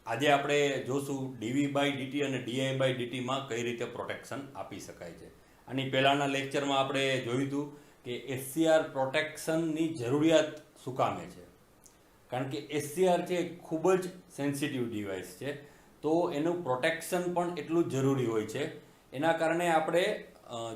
આજે આપણે જોશું ડીવી બાય ડીટી અને ડીઆઈ બાય ડીટીમાં કઈ રીતે પ્રોટેક્શન આપી શકાય છે. આની પહેલાંના લેક્ચરમાં આપણે જોયું હતું કે એસસીઆર પ્રોટેક્શનની જરૂરિયાત શું કામે છે. કારણ કે એસસીઆર છે ખૂબ જ સેન્સિટિવ ડિવાઇસ છે, તો એનું પ્રોટેક્શન પણ એટલું જ જરૂરી હોય છે. એના કારણે આપણે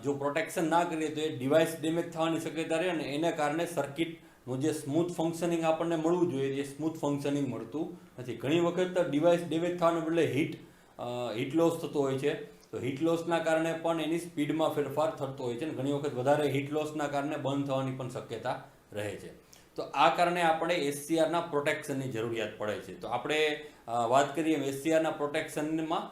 જો પ્રોટેક્શન ના કરીએ તો એ ડિવાઇસ ડેમેજ થવાની શક્યતા રહે અને એના કારણે સર્કિટનું જે સ્મૂથ ફંક્શનિંગ આપણને મળવું જોઈએ એ સ્મૂથ ફંક્શનિંગ મળતું નથી. ઘણી વખત ડિવાઇસ ડેમેજ થવાને બદલે હીટ લોસ થતો હોય છે, તો હીટ લોસના કારણે પણ એની સ્પીડમાં ફેરફાર થતો હોય છે અને ઘણી વખત વધારે હીટ લોસના કારણે બંધ થવાની પણ શક્યતા રહે છે. તો આ કારણે આપણે એસસીઆરના પ્રોટેક્શનની જરૂરિયાત પડે છે. તો આપણે વાત કરીએ એસસીઆરના પ્રોટેક્શનમાં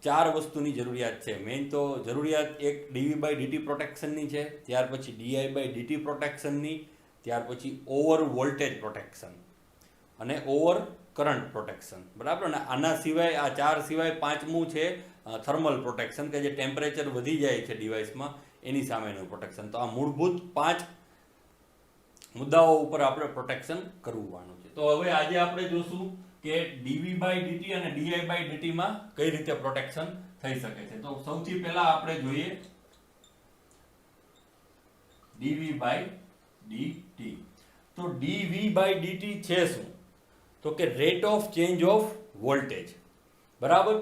4 વસ્તુની જરૂરિયાત છે. મેઇન તો જરૂરિયાત એક ડીવી બાય ડીટી પ્રોટેક્શનની છે, ત્યાર પછી ડીઆઈ બાય ડીટી પ્રોટેક્શનની, ત્યાર પછી ઓવર વોલ્ટેજ પ્રોટેક્શન અને ઓવર કરંટ પ્રોટેક્શન. બરાબર ને? આના સિવાય આ 4 સિવાય પાંચમું છે થર્મલ પ્રોટેક્શન, કે જે ટેમ્પરેચર વધી જાય છે ડિવાઇસમાં એની સામેનું પ્રોટેક્શન. તો આ મૂળભૂત 5 મુદ્દાઓ ઉપર આપણે પ્રોટેક્શન કરવાનું છે. તો હવે આજે આપણે જોશું કે ડીવી બાય ડીટી અને ડીઆઈ બાય ડીટીમાં કઈ રીતે પ્રોટેક્શન થઈ શકે છે. તો સૌથી પહેલા આપણે જોઈએ ડીવી બાય ડીટી. તો ડીવી બાય ડીટી છે શું? તો કે rate of change of voltage. બરાબર?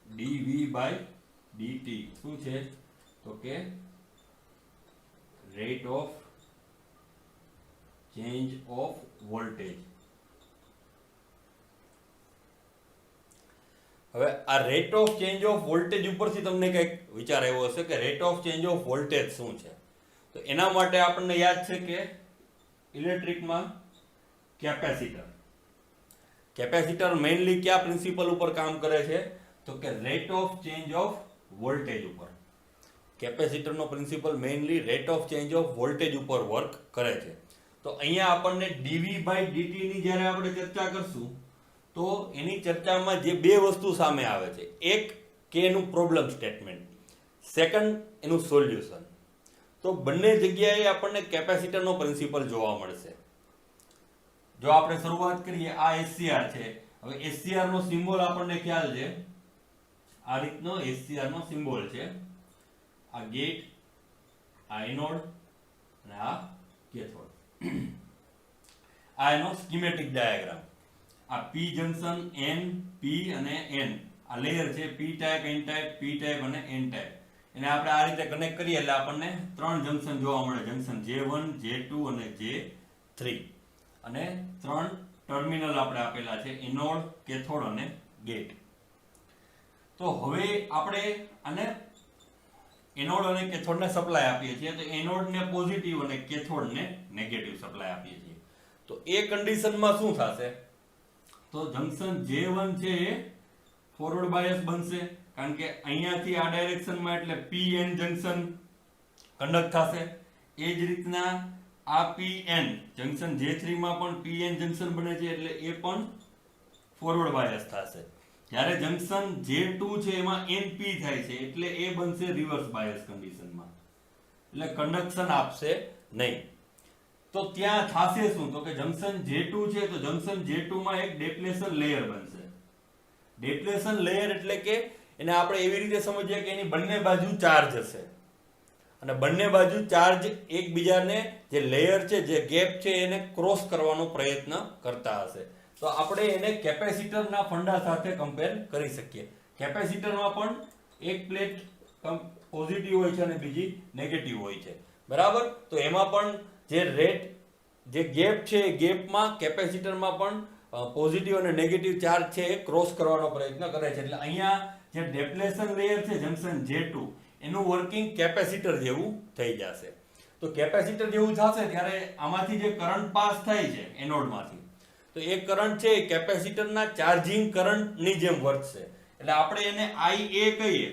ડીવી બાય ડીટી શું છે? તો કે rate of change of voltage. હવે આ rate of change of voltage ઉપરથી તમને કંઈક વિચાર આવ્યો હશે કે rate of change of voltage શું છે. તો એના માટે આપણને યાદ છે કે ઇલેક્ટ્રિકમાં કેપેસિટર મેઇનલી કયા પ્રિન્સિપલ ઉપર કામ કરે છે? તો કે rate of change of voltage ઉપર. કેપેસિટરનો principal mainly rate of change of voltage ઉપર વર્ક કરે છે. તો અહીંયા આપણને ડીવી બાય ડીટી ની જ્યારે આપણે ચર્ચા કરશું તો એની ચર્ચામાં જે 2 વસ્તુ સામે આવે છે, એક કે એનું પ્રોબ્લેમ સ્ટેટમેન્ટ, સેકન્ડ એનું સોલ્યુશન. તો બંને જગ્યાએ આપણને કેપેસિટરનો પ્રિન્સિપલ જોવા મળશે. જો આપણે શરૂઆત કરીએ, આ એસસીઆર છે. હવે એસસીઆર નો સિમ્બોલ આપણને ખ્યાલ છે, આ રીતનો એસસીઆર નો સિમ્બોલ છે. આ ગેટ, આ એનોડ અને આ કેથોડ. આ એનો સ્કીમેટિક ડાયાગ્રામ. આ પી જંકશન, એન, પી અને એન આ લેયર છે, P type, N type, P type અને એન ટાઈપ. એને આપણે આ રીતે કનેક્ટ કરીએ એટલે આપણને 3 જંકશન જોવા મળે, જંકશન J1, J2 અને J3. અને 3 ટર્મિનલ આપણે આપેલા છે, એનોડ, કેથોડ અને ગેટ. તો હવે આપણે આને એનોડ અને કેથોડને સપ્લાય આપીએ છીએ. તો એનોડને પોઝિટિવ અને કેથોડને નેગેટિવ સપ્લાય આપીએ છીએ. તો એ કન્ડિશનમાં શું થશે? તો જંકશન J1 છે એ ફોરવર્ડ બાયસ બનશે, કારણ કે અહીંયાથી આ ડાયરેક્શનમાં એટલે PN જંકશન કન્ડક્ટ થશે. એ જ રીતના આ PN જંકશન J3 માં પણ PN જંકશન બને છે એટલે એ પણ ફોરવર્ડ બાયસ થશે. જ્યારે જંકશન J2 છે એમાં NP થાય છે એટલે એ બનશે રિવર્સ બાયસ કન્ડિશનમાં, એટલે કન્ડક્શન આપશે નહીં. તો ત્યાં થશે શું? તો કે જંકશન J2 છે તો જંકશન J2 માં એક ડેપ્લેશન લેયર બનશે. ડેપ્લેશન લેયર એટલે કે એને આપણે એવી રીતે સમજીએ કે એની બંને બાજુ ચાર્જ હશે અને બંને બાજુ ચાર્જ એકબીજાને જે લેયર છે, જે ગેપ છે એને ક્રોસ કરવાનો પ્રયત્ન કરતા હશે. તો આપણે એને કેપેસિટરના ફંડા સાથે કમ્પેર કરી શકીએ. કેપેસિટરમાં પણ એક પ્લેટ પોઝિટિવ હોય છે અને બીજી નેગેટિવ હોય છે. બરાબર? તો એમાં પણ જે ગેપ છે એ ગેપમાં કેપેસિટરમાં પણ પોઝિટિવ અને નેગેટિવ ચાર્જ છે એ ક્રોસ કરવાનો પ્રયત્ન કરે છે. એટલે અહીંયા જે ડેપ્લેશન લેયર છે જંકશન J2 એનું વર્કિંગ કેપેસિટર જેવું થઈ જશે. તો કેપેસિટર જેવું થશે ત્યારે આમાંથી જે કરંટ પાસ થાય છે એનોડમાંથી, તો એ કરંટ છે એ કેપેસિટરના ચાર્જિંગ કરંટની જેમ વર્તશે. એટલે આપણે એને IA કહીએ,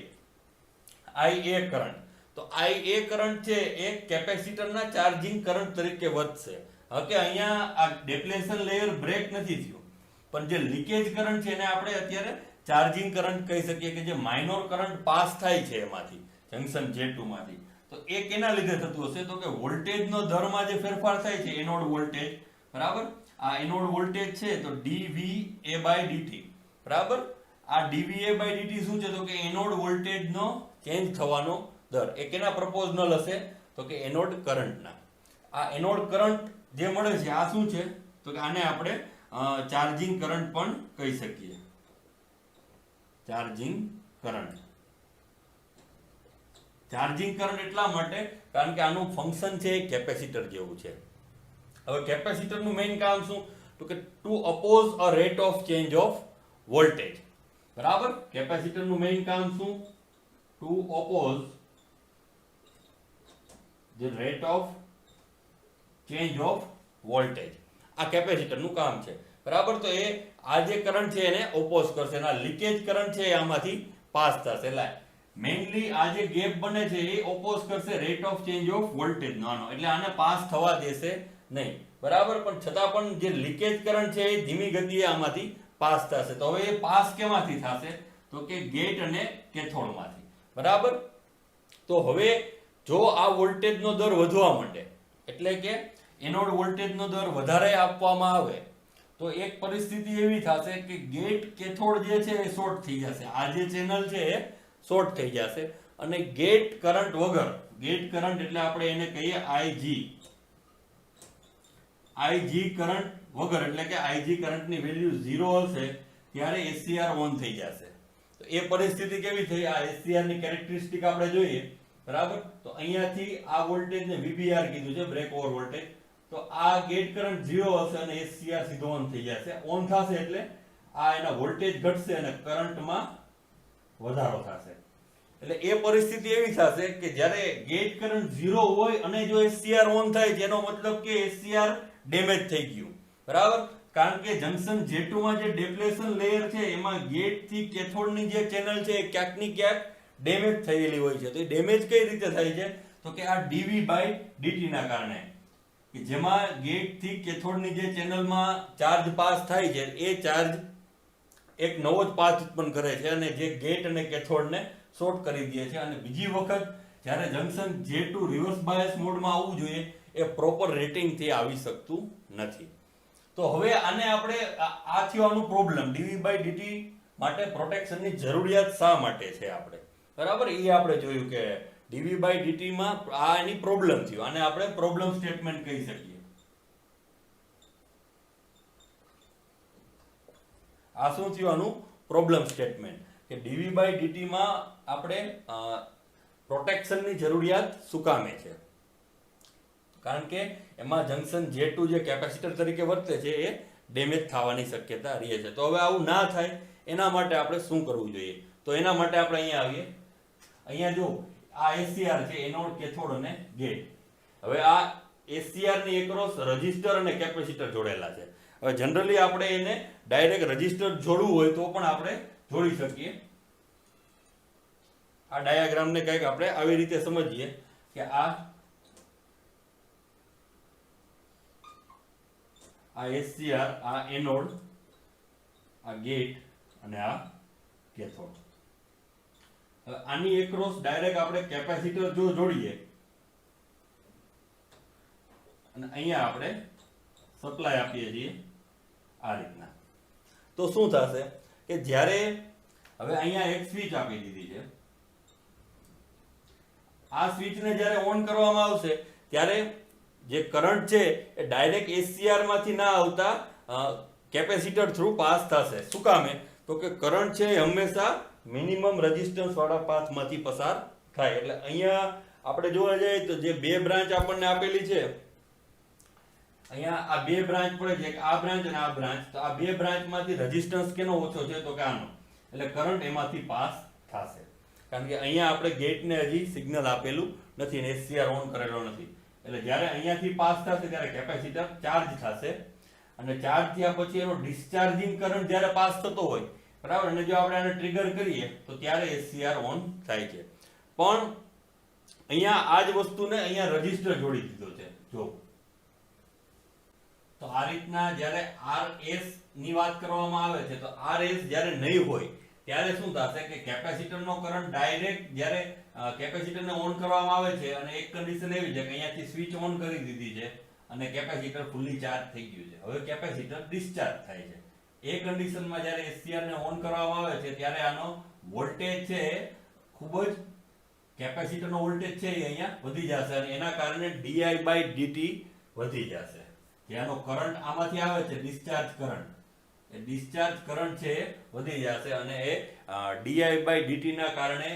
IA કરંટ. તો IA કરંટ છે એ કેપેસિટરના ચાર્જિંગ કરંટ તરીકે વધશે. હવે અહીંયા આ ડેપ્લેશન લેયર બ્રેક નથી થયું, પણ જે લીકેજ કરંટ છે એને આપણે અત્યારે ચાર્જિંગ કરંટ કહી શકીએ, કે જે માઇનોર કરંટ પાસ થાય છે એમાંથી જંકશન J2 માંથી. તો એ કેના લીધે થતું હશે? તો કે વોલ્ટેજનો દરમાં જે ફેરફાર થાય છે, એનોડ વોલ્ટેજ. બરાબર? આ એનોડ વોલ્ટેજ છે તો dVA/dt બરાબર. આ dVA/dt શું છે તો કે એનોડ વોલ્ટેજનો ચેન્જ થવાનો દર. એ કેના પ્રપોઝનલ હશે તો કે એનોડ કરંટના. આ એનોડ કરંટ જે મળે છે આ શું છે તો કે આને આપણે ચાર્જિંગ કરંટ પણ કહી શકીએ. Charging current. ચાર્જિંગ કરંટ એટલા માટે કારણ કે આનું ફંક્શન છે એ કેપેસિટર જેવું છે. હવે કેપેસિટરનું મેઇન કામ શું તો કે to oppose a rate of change of voltage. બરાબર. કેપેસિટરનું મેઇન કામ શું to oppose the rate of change of voltage. આ કેપેસિટરનું કામ છે. બરાબર. તો એ આ જે કરંટ છે એને ઓપોઝ કરશે. એના લીકેજ કરંટ છે એ આમાંથી પાસ થશે. એટલે મેઇનલી આ જે ગેપ બને છે એ ઓપોઝ કરશે rate of change of voltage નો. એટલે આને પાસ થવા દેશે નહીં. બરાબર. પણ છતાં પણ જે લીકેજ કરંટ છે એ ધીમી ગતિએ આમાંથી પાસ થશે. તો હવે એ પાસ કેમાંથી થશે તો કે ગેટ અને કેથોડમાંથી. બરાબર. તો હવે જો આ વોલ્ટેજનો દર વધવા માંડે એટલે કે એનોડ વોલ્ટેજનો દર વધારે આપવામાં આવે તો એક પરિસ્થિતિ એવી થશે કે ગેટ કેથોડ જે છે એ શોર્ટ થઈ જશે. આ જે ચેનલ છે એ શોર્ટ થઈ જશે અને ગેટ કરંટ વગર, ગેટ કરંટ એટલે આપણે એને કહીએ IG કરંટ વગર એટલે કે IG કરંટની વેલ્યુ 0 હશે ત્યારે SCR ઓન થઈ જશે. તો એ પરિસ્થિતિ કેવી થઈ? આ SCR ની કેરેક્ટરિસ્ટિક આપણે જોઈએ. બરાબર. તો અહીંયાથી આ વોલ્ટેજને VBR કીધું છે, બ્રેક ઓવર વોલ્ટેજ. તો આ ગેટ કરંટ 0 હશે અને SCR સીધો ઓન થઈ જશે. ઓન થશે એટલે આ એના વોલ્ટેજ ઘટશે અને કરંટમાં વધારો થશે. એટલે એ પરિસ્થિતિ એવી થશે કે જ્યારે ગેટ કરંટ 0 હોય અને જો SCR ઓન થાય જેનો મતલબ કે SCR ડેમેજ થઈ ગયું. બરાબર. કારણ કે જંકશન J2 માં જે ડેપ્લેશન લેયર છે એમાં ગેટ થી કેથોડની જે ચેનલ છે એ ક્યાંક ની ક્યાંક ડેમેજ થયેલી હોય છે. તો એ ડેમેજ કઈ રીતે થાય છે તો કે આ dV/dt ના કારણે, કે જેમાં ગેટ થી કેથોડની જે ચેનલમાં ચાર્જ પાસ થાય છે એ ચાર્જ એક નવો જ પાથ ઉત્પન્ન કરે છે અને જે ગેટ અને કેથોડને શોર્ટ કરી દે છે. અને બીજી વખત જ્યારે જંકશન J2 રિવર્સ બાયસ મોડમાં આવવું જોઈએ એ પ્રોપર રેટિંગથી આવી શકતું નથી. તો હવે આને આપણે આ થયો આનું પ્રોબ્લેમ. dV/dt માટે પ્રોટેક્શનની જરૂરિયાત શા માટે છે આપણે? બરાબર. એ આપણે જોયું કે dV/dt માં આ એની પ્રોબ્લેમ થયો. આને આપણે પ્રોબ્લેમ સ્ટેટમેન્ટ કહી શકીએ. આ શું થયું? આનું પ્રોબ્લેમ સ્ટેટમેન્ટ કે dV/dt માં આપણે પ્રોટેક્શનની જરૂરિયાત શું કામે છે? કારણ કે એમાં જંકશન J2 જે કેપેસિટર તરીકે વર્તે છે એ ડેમેજ થવાની શક્યતા રહે છે. તો હવે આવું ના થાય એના માટે આપણે શું કરવું જોઈએ? તો એના માટે આપણે અહીંયા આવીએ. અહીંયા જો આ SCR છે, એનોડ, કેથોડ અને ગેટ. હવે આ SCR ની એક્રોસ રેઝિસ્ટર અને કેપેસિટર જોડેલા છે. હવે જનરલી આપણે એને ડાયરેક્ટ રેઝિસ્ટર જોડવું હોય તો પણ આપણે જોડી શકીએ. આ ડાયાગ્રામને કંઈક આપણે આવી રીતે સમજીએ કે આ SCR, આ એનોડ, આ ગેટ અને આ કેથોડ. હવે આની એક્રોસ ડાયરેક્ટ આપણે કેપેસિટર જો જોડીએ અને અહીંયા આપણે સપ્લાય આપીએ છીએ આ રીતના, તો શું થશે કે જ્યારે હવે અહીંયા એક સ્વિચ આપી દીધી છે. આ સ્વિચને જ્યારે ઓન કરવામાં આવશે ત્યારે જે કરંટ છે એ ડાયરેક્ટ SCR માંથી ના આવતા કેપેસિટર થ્રુ પાસ થશે. શું કામે? તો કે કરંટ છે એ હંમેશા મિનિમમ રેઝિસ્ટન્સ વાળા પાથમાંથી પસાર થાય. એટલે અહીંયા આપણે જોવા જઈએ તો જે બે બ્રાન્ચ આપણને આપેલી છે, અહીંયા આ બે બ્રાન્ચ પડે છે, આ બ્રાન્ચ અને આ બ્રાન્ચ. તો આ બે બ્રાન્ચમાંથી રેઝિસ્ટન્સ કેનો ઓછો છે તો કે આનો. એટલે કરંટ એમાંથી પાસ થશે. કારણ કે અહીંયા આપણે ગેટને હજી સિગ્નલ આપેલું નથી અને SCR ઓન કરેલો નથી. એટલે જ્યારે અહીંયાથી પાસ થશે ત્યારે કેપેસિટર ચાર્જ થશે અને ચાર્જ થયા પછી એનો ડિસ્ચાર્જિંગ કરંટ જ્યારે પાસ થતો હોય, બરાબર, અને જો આપણે આને ટ્રિગર કરીએ તો ત્યારે SCR ઓન થાય છે. પણ અહીંયા આ જ વસ્તુને અહીંયા રેઝિસ્ટર જોડી દીધો છે. જો તો આ રીતના જ્યારે RS ની વાત કરવામાં આવે છે તો RS જ્યારે નહીં હોય ત્યારે શું થશે કે કેપેસિટરનો કરંટ ડાયરેક્ટ જ્યારે કેપેસિટરને ઓન કરવામાં આવે છે અને એક કન્ડિશન એવી છે કે અહીંયાથી સ્વિચ ઓન કરી દીધી છે અને કેપેસિટર ફૂલી ચાર્જ થઈ ગયું છે. હવે કેપેસિટર ડિસ્ચાર્જ થાય છે. એ કન્ડિશનમાં જ્યારે SCR ને ઓન કરવામાં આવે છે ત્યારે આનો વોલ્ટેજ છે ખૂબ જ કેપેસિટરનો વોલ્ટેજ છે એ અહીંયા વધી જશે અને એના કારણે di/dt વધી જશે. જેનો કરંટ આમાંથી આવે છે ડિસ્ચાર્જ કરંટ, એ ડિસ્ચાર્જ કરંટ છે એ વધી જશે અને એ di/dt ના કારણે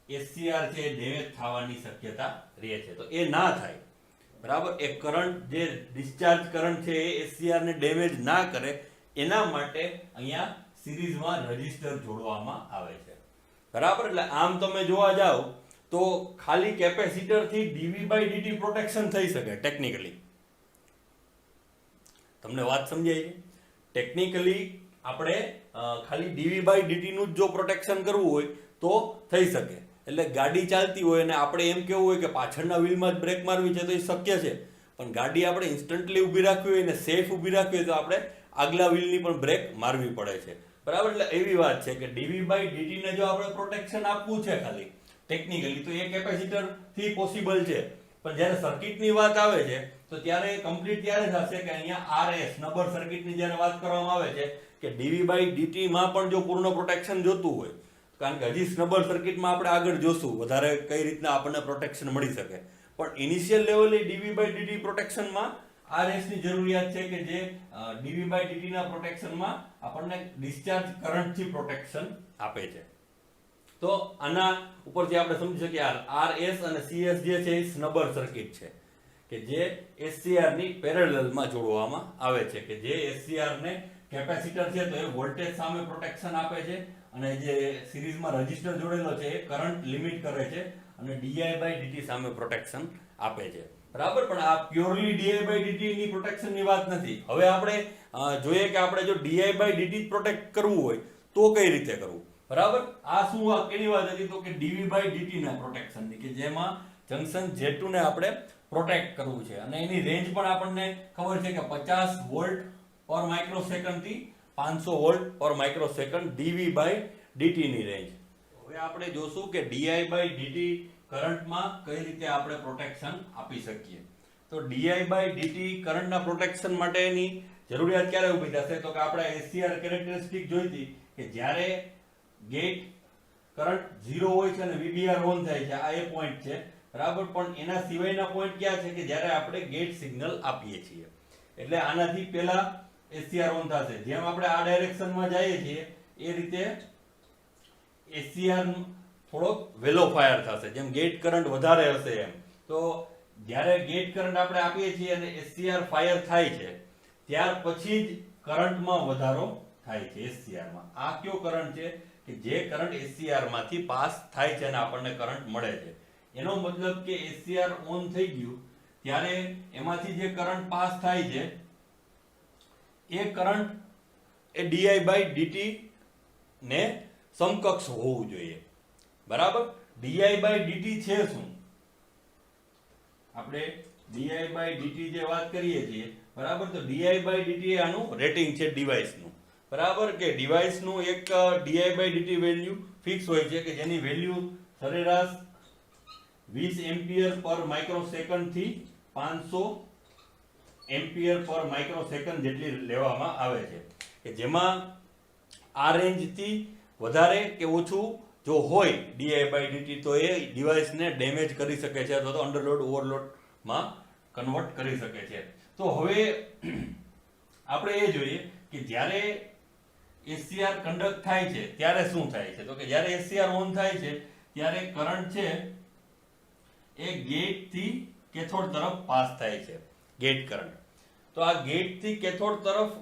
SCR છે ડેમેજ થવાની શક્યતા રહે છે. તો એ ના થાય, બરાબર. એ કરંટ જે ડિસ્ચાર્જ કરંટ છે એ SCR ને ડેમેજ ના કરે એના માટે અહીંયા સિરીઝમાં રેઝિસ્ટર જોડવામાં આવે છે, બરાબર. એટલે આમ તમે જોવા જાવ તો ખાલી કેપેસિટર થી dv/dt પ્રોટેક્શન થઈ શકે ટેકનિકલી. તમને વાત સમજાય છે? ટેકનિકલી આપણે ખાલી dv/dt નું જો પ્રોટેક્શન કરવું હોય તો થઈ શકે. એટલે ગાડી ચાલતી હોય અને આપણે એમ કેવું હોય કે પાછળના વ્હીલમાં જ બ્રેક મારવી છે તો એ શક્ય છે, પણ ગાડી આપણે ઇન્સ્ટન્ટલી ઊભી રાખવી હોય અને સેફ ઊભી રાખવી હોય તો આપણે આગલા વ્હીલની પણ બ્રેક મારવી પડે છે, બરાબર. એટલે એવી વાત છે કે dv/dt ને જો આપણે પ્રોટેક્શન આપવું છે ખાલી ટેકનિકલી તો એ કેપેસિટર થી પોસિબલ છે. પણ જ્યારે સર્કિટની વાત આવે છે તો ત્યારે કમ્પ્લીટ ત્યારે થશે કે અહીંયા RS નંબર સર્કિટની જ્યારે વાત કરવામાં આવે છે કે dv/dt માં પણ જો પૂર્ણ પ્રોટેક્શન જોતું હોય, કારણ કે હજી સ્નબર સર્કિટમાં આપણે આગળ જોશું વધારે કઈ રીતના આપણને પ્રોટેક્શન મળી શકે, પણ ઇનિશિયલ લેવલે dv/dt પ્રોટેક્શનમાં RS ની જરૂરિયાત છે કે જે dv/dt ના પ્રોટેક્શનમાં આપણને ડિસ્ચાર્જ કરંટથી પ્રોટેક્શન આપે છે. તો આના ઉપરથી આપણે સમજી શકીએ RS અને CS જે છે એ સ્નબર સર્કિટ છે કે જે SCR ની પેરેલલમાં જોડવામાં આવે છે કે જે SCR ને કેપેસિટર છે તો એ વોલ્ટેજ સામે પ્રોટેક્શન આપે છે અને જે સિરીઝમાં રેઝિસ્ટર જોડેલો છે એ કરંટ લિમિટ કરે છે અને di/dt સામે પ્રોટેક્શન આપે છે, બરાબર. પણ આ પ્યોરલી di/dt ની પ્રોટેક્શન ની વાત નથી. હવે આપણે જોઈએ કે આપણે જો di/dt પ્રોટેક્ટ કરવું હોય તો કઈ રીતે કરવું, બરાબર. આ શું કેની વાત હતી તો કે dv/dt ના પ્રોટેક્શન ની કે જેમાં જંકશન J2 ને આપણે પ્રોટેક્ટ કરવું છે અને એની રેન્જ પણ આપણને ખબર છે કે 50 વોલ્ટ પર માઇક્રોસેકન્ડ થી 500 વોલ્ટ પર માઇક્રોસેકન્ડ dv/dt ની રેન્જ. હવે આપણે જોશું કે di/dt કરંટમાં કઈ રીતે આપણે પ્રોટેક્શન આપી શકીએ. તો di/dt કરંટના પ્રોટેક્શન માટેની જરૂરિયાત ક્યારે ઊભી થશે તો કે આપણે SCR કેરેક્ટરિસ્ટિક જોઈતી કે જ્યારે ગેટ કરંટ 0 હોય છે અને VBR ઓન થાય છે, આ એ પોઈન્ટ છે, બરાબર. પણ એના સિવાયના પોઈન્ટ ક્યાં છે કે જ્યારે આપણે ગેટ સિગ્નલ આપીએ છીએ, એટલે આનાથી પહેલા SCR ઓન થશે. જેમ આપણે આ ડાયરેક્શનમાં જઈએ છીએ એ રીતે SCR થોડોક વેલો ફાયર થશે, જેમ ગેટ કરંટ વધારે હશે એમ. તો જ્યારે ગેટ કરંટ આપણે આપીએ છીએ અને SCR ફાયર થાય છે ત્યાર પછી જ કરંટમાં વધારો થાય છે SCR માં. આ કયો કરંટ છે કે જે કરંટ SCR માંથી પાસ થાય છે અને આપણને કરંટ મળે છે. એનો મતલબ કે SCR ઓન થઈ ગયું ત્યારે એમાંથી જે કરંટ પાસ થાય છે એ કરંટ એ di/dt ને સમકક્ષ હોવું જોઈએ, બરાબર. di/dt છે શું? આપણે di/dt જે વાત કરીએ છીએ, બરાબર. તો di/dt આનું રેટિંગ છે ડિવાઇસનું, બરાબર. કે ડિવાઇસનું એક di/dt વેલ્યુ ફિક્સ હોય છે કે જેની વેલ્યુ સરેરાશ 20 એમ્પિયર પર માઇક્રોસેકન્ડ થી 500 એમ્પિયર પર માઇક્રોસેકન્ડ જેટલી લેવામાં આવે છે કે જેમાં આ રેન્જ થી વધારે કે ઓછું જો હોય di/dt તો એ ડિવાઇસને ડેમેજ કરી શકે છે અથવા તો અંડરલોડ ઓવરલોડમાં કન્વર્ટ કરી શકે છે. તો હવે આપણે એ જોઈએ કે જ્યારે SCR કન્ડક્ટ થાય છે ત્યારે શું થાય છે તો કે જ્યારે SCR ઓન થાય છે ત્યારે કરંટ છે એ ગેટ થી કેથોડ તરફ પાસ થાય છે, ગેટ કરંટ. તો આ ગેટ થી કેથોડ તરફ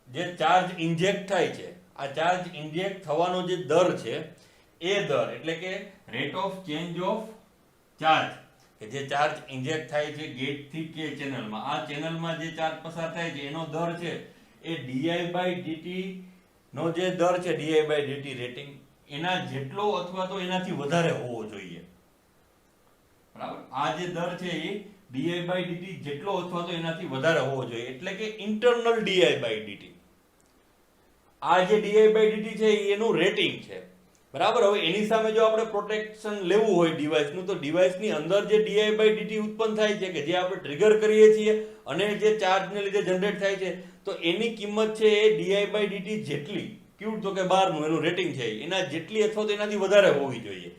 જે ચાર્જ ઇન્જેક્ટ થાય છે, આ ચાર્જ ઇન્જેક્ટ થવાનો જે દર છે એ દર એટલે કે rate of change of charge કે જે ચાર્જ ઇન્જેક્ટ થાય છે ગેટ થી કે ચેનલમાં, આ ચેનલમાં જે ચાર્જ પસાર થાય છે એનો દર છે એ di/dt નો જે દર છે di/dt રેટિંગ એના જેટલો અથવા તો એનાથી વધારે હોવો જોઈએ, બરાબર. આ જે દર છે એ di/dt જેટલો અથવા તો એનાથી વધારે હોવો જોઈએ એટલે કે ઇન્ટરનલ di/dt. આ જે di/dt છે એનું રેટિંગ છે બરાબર. હવે એની સામે જો આપણે પ્રોટેક્શન લેવું હોય ડિવાઇસનું, તો ડિવાઇસની અંદર જે di/dt ઉત્પન્ન થાય છે કે જે આપણે ટ્રિગર કરીએ છીએ અને જે ચાર્જને લીધે જનરેટ થાય છે, તો એની કિંમત છે એ di/dt જેટલી, ક્યુ તો કે બારનું એનું રેટિંગ છે એના જેટલી અથવા તો એનાથી વધારે હોવી જોઈએ.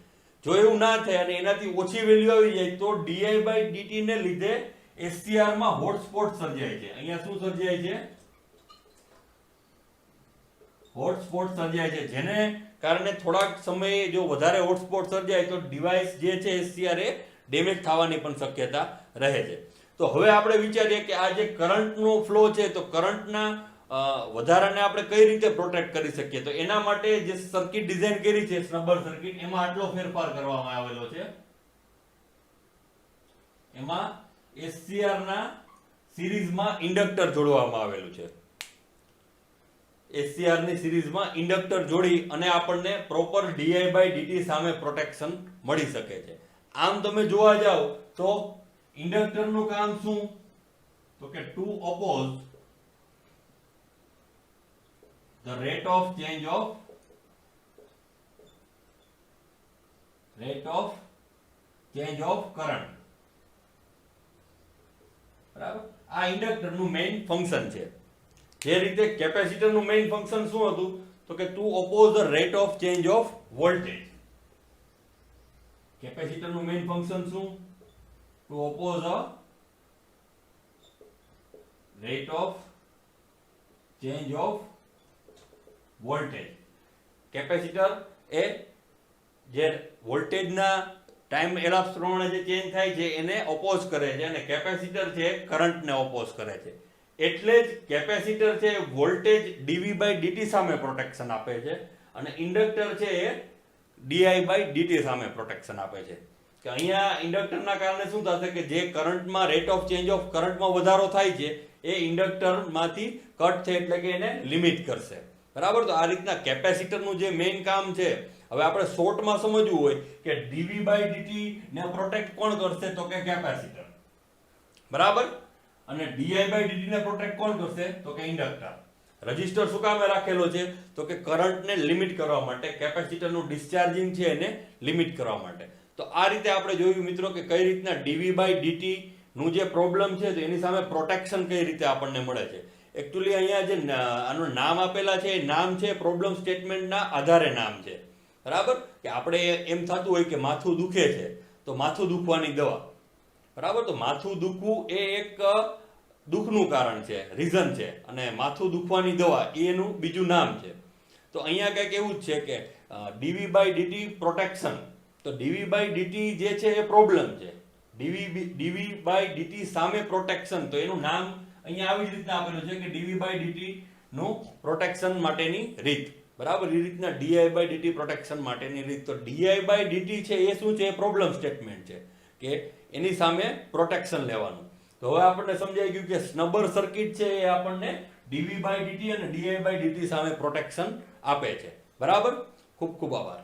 જો એવું ના થાય અને એનાથી ઓછી વેલ્યુ આવી જાય તો di/dt ને લીધે SCR માં હોટસ્પોટ સર્જાય છે. અહીંયા શું સર્જાય છે? હોટસ્પોટ સર્જાય છે, જેને કારણે થોડાક સમયે જો વધારે હોટસ્પોટ સર્જાય તો ડિવાઇસ જે છે SCR એ ડેમેજ થવાની પણ શક્યતા રહે છે. તો હવે આપણે વિચારીએ કે આ જે કરંટનો ફ્લો છે, તો કરંટના વધારાને આપણે કઈ રીતે પ્રોટેક્ટ કરી શકીએ. તો એના માટે જે સર્કિટ ડિઝાઇન કરી છે, સ્નબર સર્કિટ, એમાં આટલો ફેરફાર કરવામાં આવેલો છે. એમાં SCR ના સિરીઝમાં ઇન્ડક્ટર જોડવામાં આવેલું છે. SCR ની સિરીઝમાં ઇન્ડક્ટર જોડી અને આપણને પ્રોપર di/dt સામે પ્રોટેક્શન મળી શકે છે. આમ તમે જોવા જાઓ તો ઇન્ડક્ટરનું કામ શું? તો કે to oppose the rate of change of current. બરાબર. આ ઇન્ડક્ટરનું મેઇન ફંક્શન છે. જે રીતે કેપેસિટરનું મેઇન ફંક્શન શું હતું? તો કે to oppose the rate of change of voltage. કેપેસિટરનું મેઇન ફંક્શન શું? To oppose the rate of change of voltage. Capacitor એ જે વોલ્ટેજના ટાઈમ એલાપ્સ પ્રમાણે જે ચેન્જ થાય છે એને ઓપોઝ કરે છે, અને કેપેસિટર છે કરંટને ઓપોઝ કરે છે. એટલે જ કેપેસિટર છે વોલ્ટેજ dv/dt સામે પ્રોટેક્શન આપે છે અને ઇન્ડક્ટર છે એ di/dt સામે પ્રોટેક્શન આપે છે. કે અહીંયા ઇન્ડક્ટરના કારણે શું થશે કે જે કરંટમાં રેટ ઓફ ચેન્જ ઓફ કરંટમાં વધારો થાય છે એ ઇન્ડક્ટરમાંથી કટ છે, એટલે કે એને લિમિટ કરશે. બરાબર. તો આ રીતના કેપેસિટરનું જે મેઇન કામ છે. હવે આપણે શોર્ટમાં સમજવું હોય કે dv/dt ને પ્રોટેક્ટ કોણ કરશે? તો કે કેપેસિટર. બરાબર. અને di/dt ને પ્રોટેક્ટ કોણ કરશે? તો કે ઇન્ડક્ટર. રજિસ્ટર શું કામે રાખેલો છે? તો કે કરંટને લિમિટ કરવા માટે, કેપેસિટરનું ડિસ્ચાર્જિંગ છે એને લિમિટ કરવા માટે. તો આ રીતે આપણે જોયું મિત્રો કે કઈ રીતના dv/dt નું જે પ્રોબ્લેમ છે તો એની સામે પ્રોટેક્શન કઈ રીતે આપણને મળે છે. એકચ્યુઅલી અહીંયા જે આનું નામ આપેલા છે એ નામ છે પ્રોબ્લેમ સ્ટેટમેન્ટના આધારે નામ છે. બરાબર. કે આપણે એમ થતું હોય કે માથું દુખે છે તો માથું દુખવાની દવા. બરાબર. તો માથું દુખવું એ એક દુઃખનું કારણ છે, રીઝન છે, અને માથું દુખવાની દવા એ એનું બીજું નામ છે. તો અહીંયા કંઈક એવું જ છે કે dv/dt પ્રોટેક્શન. તો dv/dt જે છે એ પ્રોબ્લેમ છે, dv/dt સામે પ્રોટેક્શન, તો એનું નામ અહીંયા આવી જ રીતના આપેલું છે કે dv/dt નું પ્રોટેક્શન માટેની રીત. બરાબર. એ રીતના di/dt પ્રોટેક્શન માટેની રીત. તો di/dt છે એ શું છે? પ્રોબ્લેમ સ્ટેટમેન્ટ છે કે એની સામે પ્રોટેક્શન લેવાનું. તો હવે આપણને સમજાઈ ગયું કે સ્નબર સર્કિટ છે એ આપણને dv/dt અને di/dt સામે પ્રોટેક્શન આપે છે. બરાબર. ખૂબ ખૂબ આભાર.